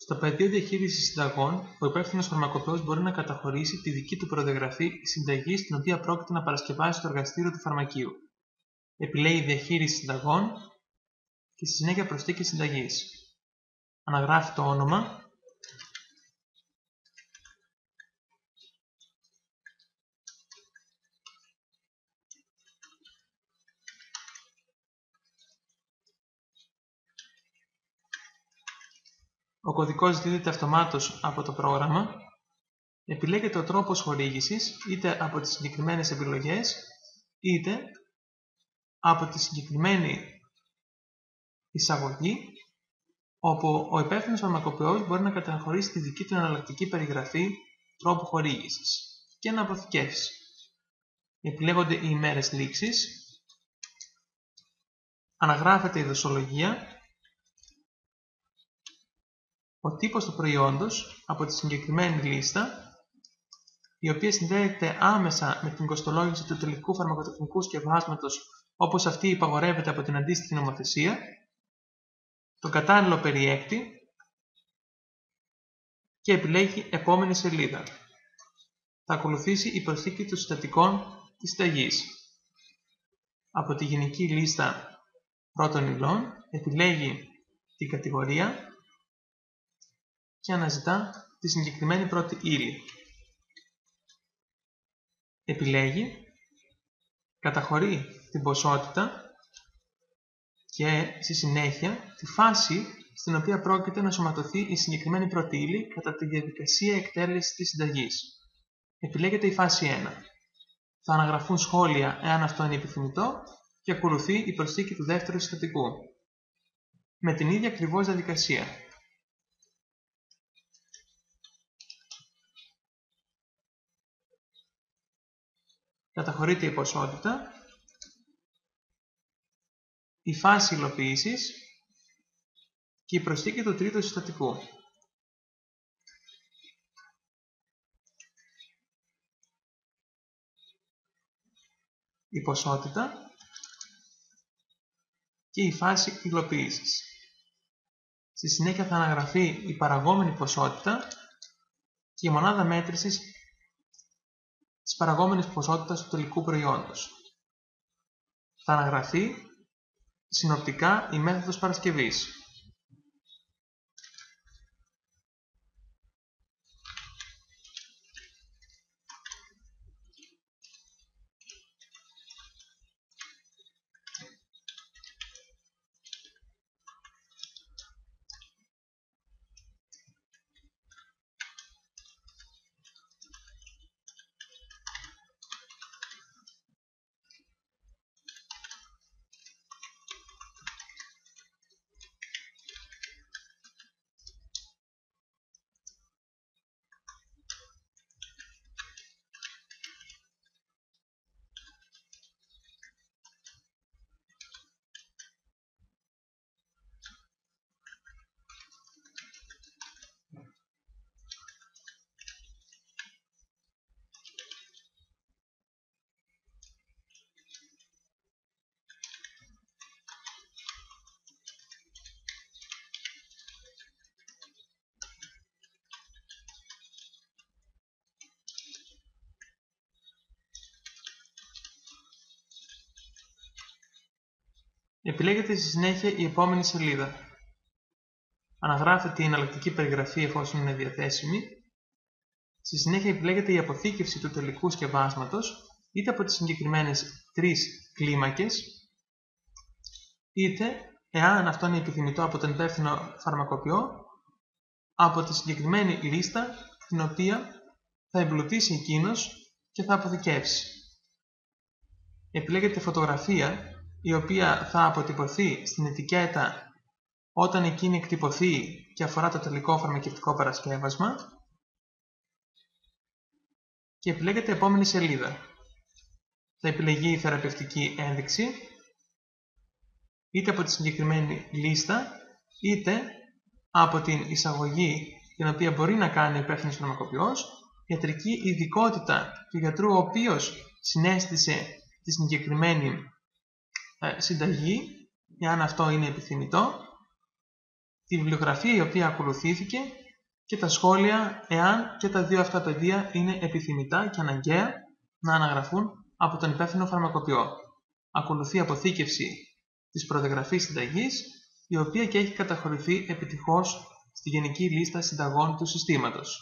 Στο πεδίο διαχείρισης συνταγών, ο υπεύθυνος φαρμακοποιός μπορεί να καταχωρήσει τη δική του προδιαγραφή συνταγής την οποία πρόκειται να παρασκευάσει στο εργαστήριο του φαρμακείου. Επιλέγει διαχείριση συνταγών και στη συνέχεια προσθήκη συνταγής. Αναγράφει το όνομα, ο κωδικός δίδεται αυτομάτως από το πρόγραμμα, επιλέγεται ο τρόπος χορήγησης είτε από τις συγκεκριμένες επιλογές είτε από τη συγκεκριμένη εισαγωγή, όπου ο υπεύθυνος φαρμακοποιός μπορεί να καταχωρήσει τη δική του εναλλακτική περιγραφή τρόπου χορήγησης και να αποθηκεύσει. Επιλέγονται οι ημέρες λήξης, αναγράφεται η δοσολογία, ο τύπος του προϊόντος από τη συγκεκριμένη λίστα, η οποία συνδέεται άμεσα με την κοστολόγηση του τελικού φαρμακοτεχνικού σκευάσματος όπως αυτή υπαγορεύεται από την αντίστοιχη νομοθεσία, το κατάλληλο περιέκτη και επιλέγει επόμενη σελίδα. Θα ακολουθήσει η προσθήκη των συστατικών της συνταγής. Από τη γενική λίστα πρώτων υλών επιλέγει την κατηγορία και αναζητά τη συγκεκριμένη πρώτη ύλη. Επιλέγει, καταχωρεί την ποσότητα και στη συνέχεια τη φάση στην οποία πρόκειται να σωματωθεί η συγκεκριμένη πρώτη ύλη κατά τη διαδικασία εκτέλεσης της συνταγής. Επιλέγεται η φάση 1. Θα αναγραφούν σχόλια εάν αυτό είναι επιθυμητό και ακολουθεί η προσθήκη του δεύτερου συστατικού. Με την ίδια ακριβώς διαδικασία. Καταχωρείται η ποσότητα, η φάση υλοποίησης και η προσθήκη του τρίτου συστατικού. Η ποσότητα και η φάση υλοποίησης. Στη συνέχεια θα αναγραφεί η παραγόμενη ποσότητα και η μονάδα μέτρησης της παραγόμενης ποσότητας του τελικού προϊόντος. Θα αναγραφεί συνοπτικά η μέθοδος παρασκευής. Επιλέγεται στη συνέχεια η επόμενη σελίδα. Αναγράφεται η εναλλακτική περιγραφή εφόσον είναι διαθέσιμη. Στη συνέχεια επιλέγεται η αποθήκευση του τελικού σκευάσματος είτε από τις συγκεκριμένες 3 κλίμακες, είτε, εάν αυτό είναι επιθυμητό από τον υπεύθυνο φαρμακοποιό, από τη συγκεκριμένη λίστα την οποία θα εμπλουτίσει εκείνος και θα αποθηκεύσει. Επιλέγεται φωτογραφία η οποία θα αποτυπωθεί στην ετικέτα όταν εκείνη εκτυπωθεί και αφορά το τελικό φαρμακευτικό παρασκεύασμα και επιλέγεται επόμενη σελίδα. Θα επιλεγεί η θεραπευτική ένδειξη είτε από τη συγκεκριμένη λίστα είτε από την εισαγωγή την οποία μπορεί να κάνει ο υπεύθυνος φαρμακοποιός, ιατρική ειδικότητα του γιατρού ο οποίος συνέστησε τη συγκεκριμένη συνταγή, εάν αυτό είναι επιθυμητό, τη βιβλιογραφία η οποία ακολουθήθηκε και τα σχόλια εάν και τα δύο αυτά πεδία είναι επιθυμητά και αναγκαία να αναγραφούν από τον υπεύθυνο φαρμακοποιό. Ακολουθεί αποθήκευση της προδιαγραφής συνταγής, η οποία και έχει καταχωρηθεί επιτυχώς στη Γενική Λίστα Συνταγών του Συστήματος.